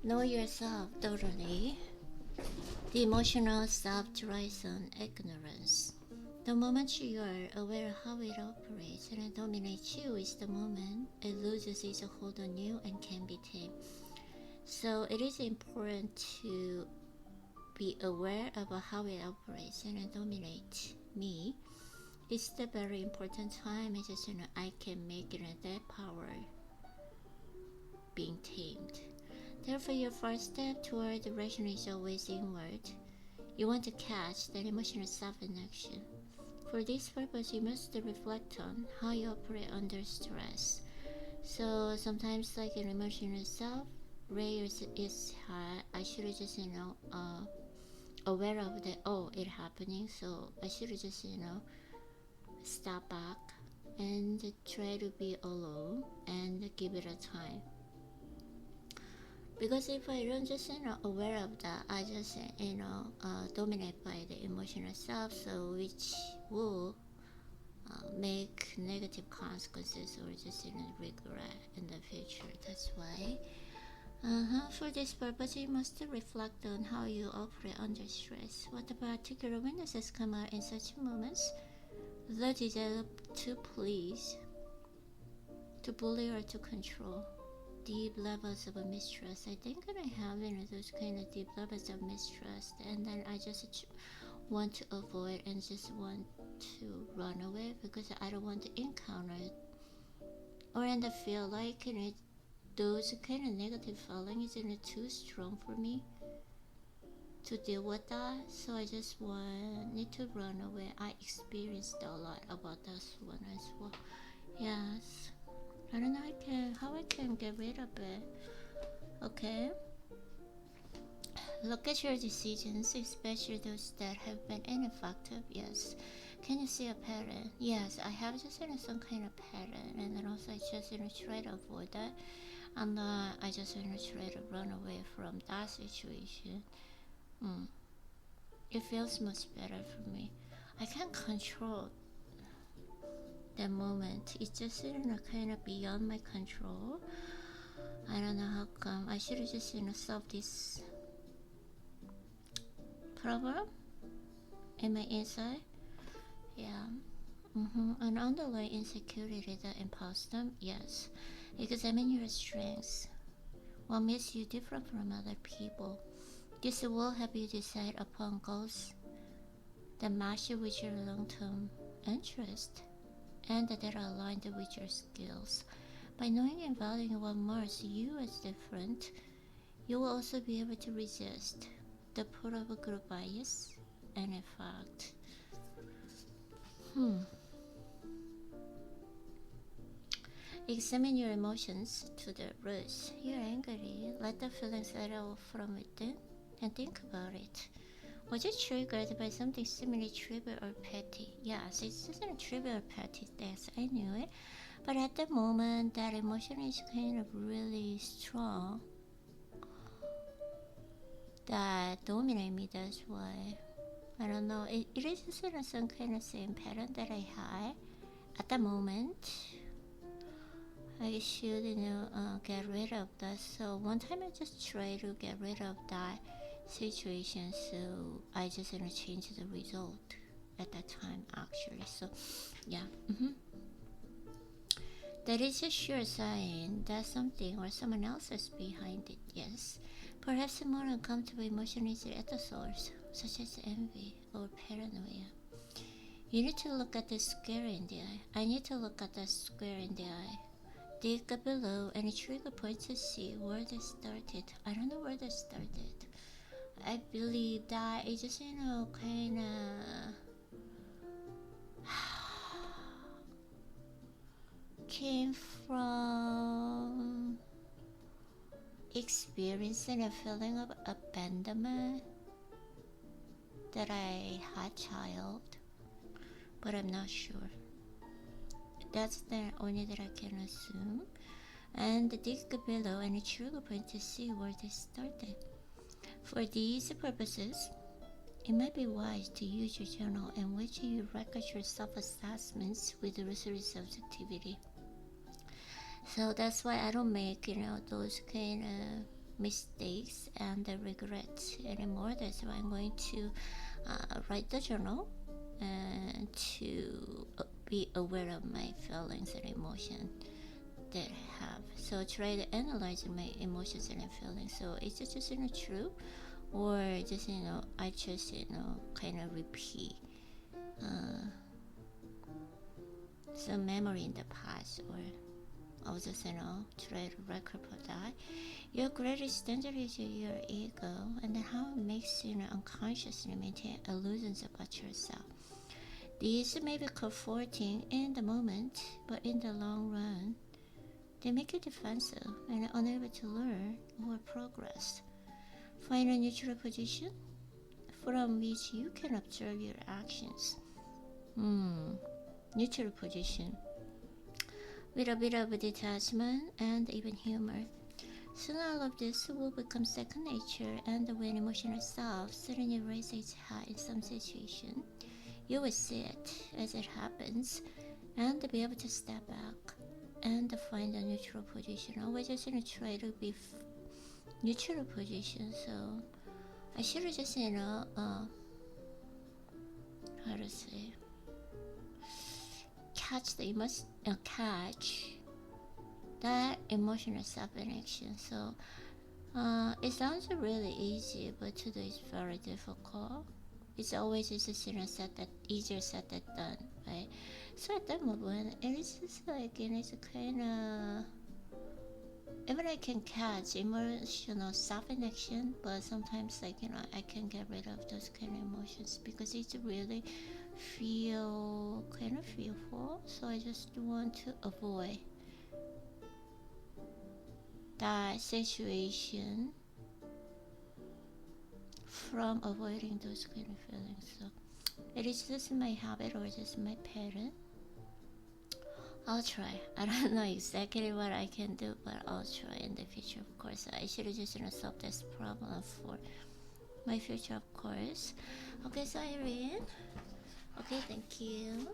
Know yourself totally. The emotional self thrives on ignorance. The moment you are aware of how it operates and it dominates you is the moment it loses its hold on you and can be tamed. So it is important to be aware about how it operates and it dominates me. It's the very important time. It's just I can make it that power being tamed. Therefore, your first step toward direction is always inward. You want to catch that emotional self in action. For this purpose, you must reflect on how you operate under stress. So sometimes, like an emotional self, rare is hard. I should just aware of that. Oh, it happening. So I should just stop back and try to be alone and give it a time. Because if I don't just aware of that, I just dominate by the emotional self, so which will make negative consequences or just regret in the future. That's why. For this purpose, you must reflect on how you operate under stress. What particular weaknesses come out in such moments? The desire to please, to bully, or to control. Deep levels of mistrust. I think that I have those kind of deep levels of mistrust, and then I just want to avoid and just want to run away because I don't want to encounter it, or and I feel like those kind of negative feelings isn't too strong for me to deal with that. So I just need to run away. I experienced a lot about this one as well. Yes. I don't know how I can get rid of it. Okay. Look at your decisions, especially those that have been ineffective. Yes. Can you see a pattern? Yes, I have just some kind of pattern, and then also I just try to avoid that, and I just try to run away from that situation. It feels much better for me. I can't control that moment. It's just kind of beyond my control. I don't know how come. I should have just solved this problem in my inside. Yeah. An underlying insecurity that imposes them. Yes. Examine your strengths. What makes you different from other people? This will help you decide upon goals that match with your long-term interest and that are aligned with your skills. By knowing and valuing what marks you as different, you will also be able to resist the pull of a group bias and effect. Examine your emotions to their roots. You're angry. Let the feelings settle from within and think about it. Was it triggered by something seemingly trivial or petty? Yes, it's just a trivial or petty. Yes, I knew it. But at the moment, that emotion is kind of really strong. That dominate me. That's why. I don't know. It is just some kind of same pattern that I had at the moment. I should, get rid of that. So one time I just tried to get rid of that situation. So I just changed the result at that time actually. So yeah. That is a sure sign that something or someone else is behind it. Yes. Perhaps a more uncomfortable emotion is at the source, such as envy or paranoia. You need to look at the square in the eye. I need to look at the square in the eye. Dig below any trigger point to see where they started. I don't know where they started. I believe that it just kind of came from experiencing a feeling of abandonment that I had child, but I'm not sure. That's the only that I can assume. And dig below any trigger point to see where they started. For these purposes, it might be wise to use your journal in which you record your self-assessments with research subjectivity. So that's why I don't make those kind of mistakes and the regrets anymore. That's why I'm going to write the journal and to be aware of my feelings and emotion that I have. So try to analyze my emotions and feelings. So is it just true, or just I just kind of repeat some memory in the past, or I was just try to record that. Your greatest danger is your ego, and then how it makes you unconsciously maintain illusions about yourself. These may be comforting in the moment, but in the long run, they make you defensive and unable to learn or progress. Find a neutral position from which you can observe your actions. Neutral position. With a bit of detachment and even humor. Soon all of this will become second nature, and when emotional self suddenly raises its head in some situation, you will see it as it happens and be able to step back and find a neutral position. Always just try to be neutral position. So I should just how to say, catch that emotional self-connection. So it sounds really easy, but to do is very difficult. It's always just easier said than done, right? So at that moment, it is just like it's kind of, even I can catch emotional self-connection, but sometimes I can get rid of those kind of emotions because it's really feel kind of fearful. So I just want to avoid that situation from avoiding those kind of feelings. So it is just my habit or just my pattern. I'll try. I don't know exactly what I can do, but I'll try in the future, of course. I should just solve this problem for my future, of course. Okay, so Irene. Okay, thank you.